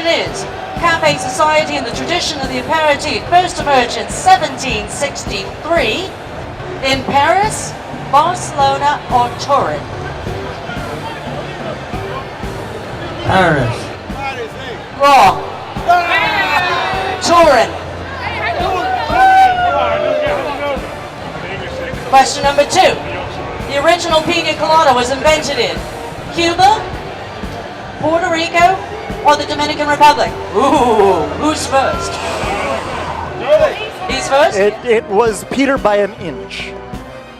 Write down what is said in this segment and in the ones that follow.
question is, Cafe Society and the tradition of the aperitif first emerged in 1763 in Paris, Barcelona, or Turin? Paris. Wrong. Turin. Question number 2. The original pina colada was invented in Cuba, Puerto Rico, or the Dominican Republic? Ooh, who's first? He's first? It was Peter by an inch.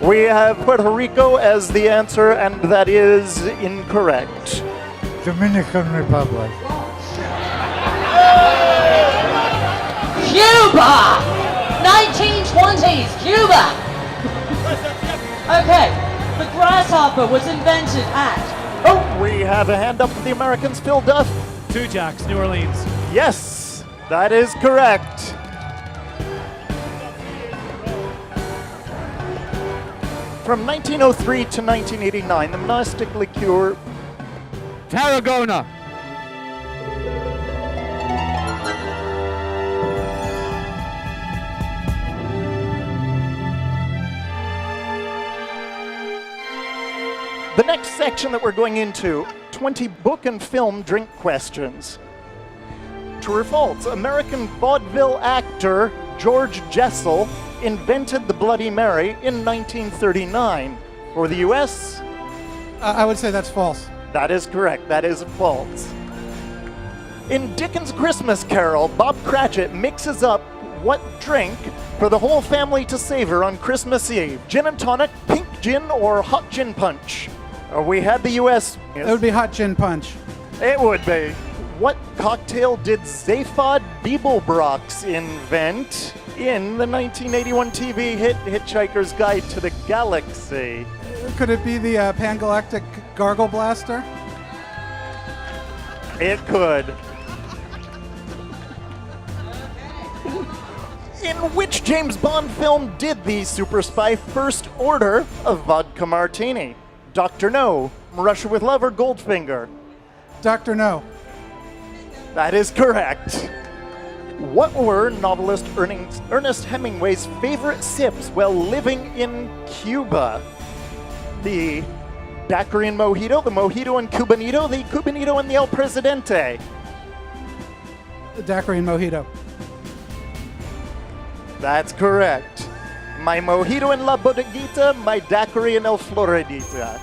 We have Puerto Rico as the answer, and that is incorrect. Dominican Republic. Cuba! 1920s, Cuba! Okay, the grasshopper was invented at... Oh, we have a hand up for the Americans, Phil Duff. Two Jacks, New Orleans. Yes, that is correct. From 1903 to 1989, the monastic liqueur... Tarragona. The next section that we're going into, 20 book and film drink questions. True or false? American vaudeville actor George Jessel invented the Bloody Mary in 1939. For the U.S.? I would say that's false. That is correct. That is false. In Dickens' Christmas Carol, Bob Crachett mixes up what drink for the whole family to savor on Christmas Eve? Gin and tonic, pink gin, or hot gin punch? We had the U.S. It would be hot gin punch. It would be. What cocktail did Zaphod Beeblebrox invent in the 1981 TV hit Hitchhiker's Guide to the Galaxy? Could it be the Pangalactic Gargle Blaster? It could. In which James Bond film did the super spy first order a vodka martini? Dr. No, Russia with Love, or Goldfinger? Dr. No. That is correct. What were novelist Ernest Hemingway's favorite sips while living in Cuba? The daiquiri and mojito, the mojito and cubanito, the cubanito and the El Presidente? The daiquiri and mojito. That's correct. My mojito in La Bodeguita, my daiquiri in El Floridita.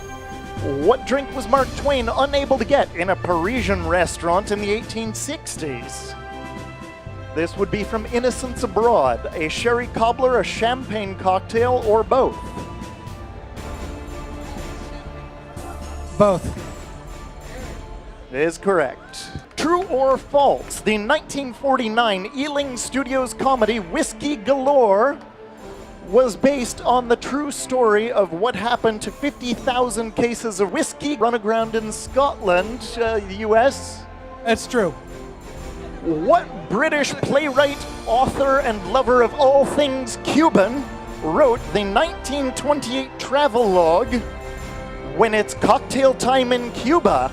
What drink was Mark Twain unable to get in a Parisian restaurant in the 1860s? This would be from Innocents Abroad, a sherry cobbler, a champagne cocktail, or both? Both. Is correct. True or false? The 1949 Ealing Studios comedy Whisky Galore was based on the true story of what happened to 50,000 cases of whiskey run aground in Scotland, the US. It's true. What British playwright, author, and lover of all things Cuban wrote the 1928 travelogue When It's Cocktail Time in Cuba?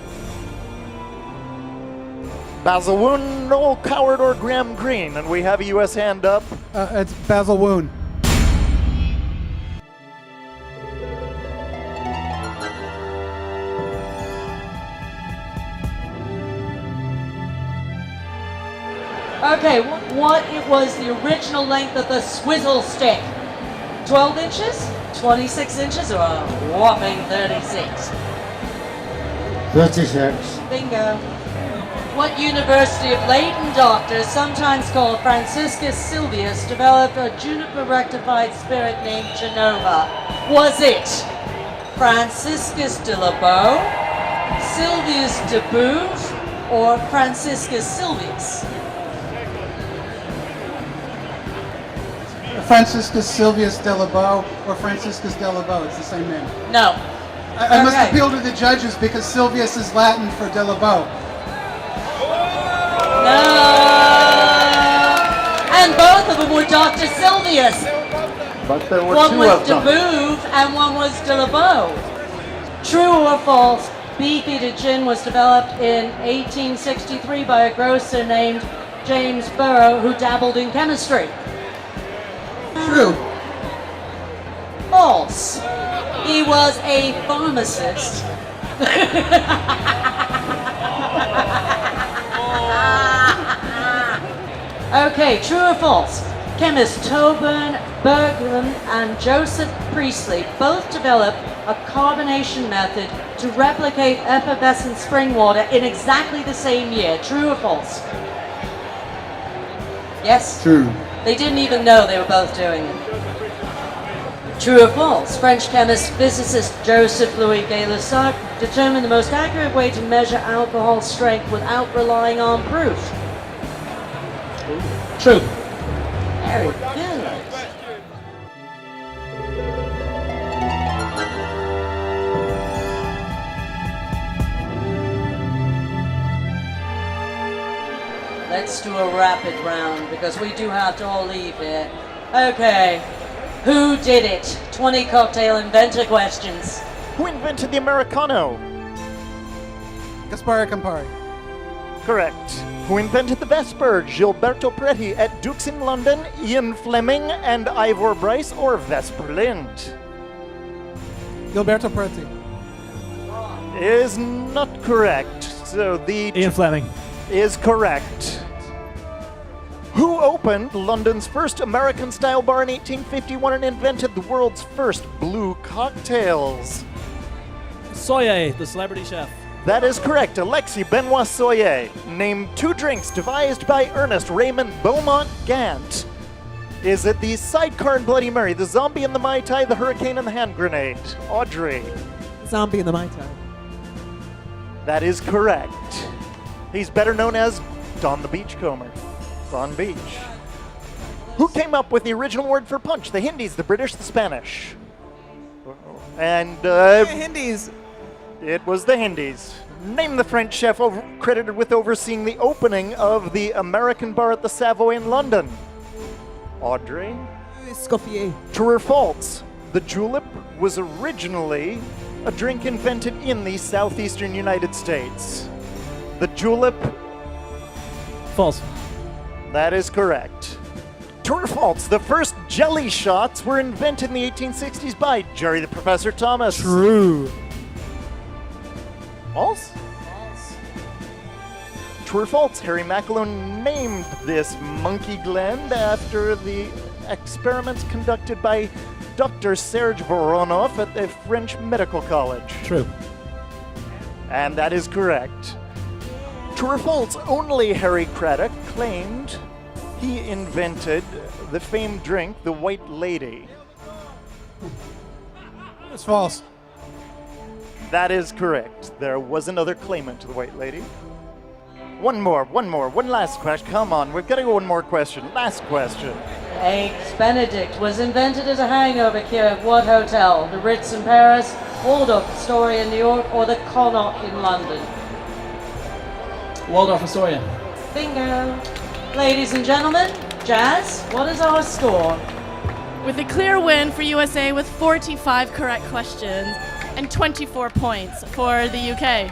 Basil Woon, Noel Coward, or Graham Greene? And we have a US hand up. It's Basil Woon. Okay, what was the original length of the swizzle stick? 12 inches, 26 inches, or a whopping 36? 36. Bingo. What University of Leyden doctor, sometimes called Franciscus Sylvius, developed a juniper rectified spirit named Genova? Was it Franciscus de la Boe, Sylvius de Bouve, or Franciscus Sylvius? Franciscus Sylvius de la Boe or Franciscus de la Boe. It's the same name. No. I must appeal to the judges because Sylvius is Latin for de la Boe. No. And both of them were Dr. Sylvius. But there were One two was of de them. Bouve and one was de la Boe. True or false? Beefeater gin was developed in 1863 by a grocer named James Burrow who dabbled in chemistry. True. False. He was a pharmacist. Okay, true or false? Chemists Torbern, Bergman, and Joseph Priestley both developed a carbonation method to replicate effervescent spring water in exactly the same year. True or false? Yes? True. They didn't even know they were both doing it. True or false? French chemist physicist Joseph Louis Gay-Lussac determined the most accurate way to measure alcohol strength without relying on proof. True. Very good. Let's do a rapid round because we do have to all leave here. Okay. Who did it? 20 cocktail inventor questions. Who invented the Americano? Gaspare Campari. Correct. Who invented the Vesper? Gilberto Preti at Dukes in London, Ian Fleming, and Ivor Bryce, or Vesper Lind? Gilberto Preti. Is not correct. So the Ian Fleming. is correct. Who opened London's first American-style bar in 1851 and invented the world's first blue cocktails? Soye, the celebrity chef. That is correct. Alexis Benoit Soyer named 2 drinks devised by Ernest, Raymond, Beaumont, Gantt. Is it the Sidecar and Bloody Mary, the Zombie and the Mai Tai, the Hurricane and the Hand Grenade? Audrey. Zombie in the Mai Tai. That is correct. He's better known as Don the Beachcomber. Don Beach. Who came up with the original word for punch? The Hindis, the British, the Spanish? And Hindies. it was the Hindis. Name the French chef credited with overseeing the opening of the American bar at the Savoy in London. Audrey? Escoffier. True or false? The julep was originally a drink invented in the southeastern United States. The julep, False. that is correct. True or false? The first jelly shots were invented in the 1860s by Jerry the Professor Thomas. True. False? True or false? Harry Macklone named this Monkey Glen after the experiments conducted by Dr. Serge Voronoff at the French Medical College. True. And that is correct. True or false? Only Harry Craddock claimed he invented the famed drink, the White Lady. It's false. That is correct. There was another claimant to the White Lady. One last question. Come on, we've got to go one more question. Last question. Eggs Benedict was invented as a hangover cure at what hotel? The Ritz in Paris, Waldorf Astoria in New York, or the Connaught in London? Waldorf Astoria. Bingo. Ladies and gentlemen, Jazz, what is our score? With a clear win for USA with 45 correct questions and 24 points for the UK.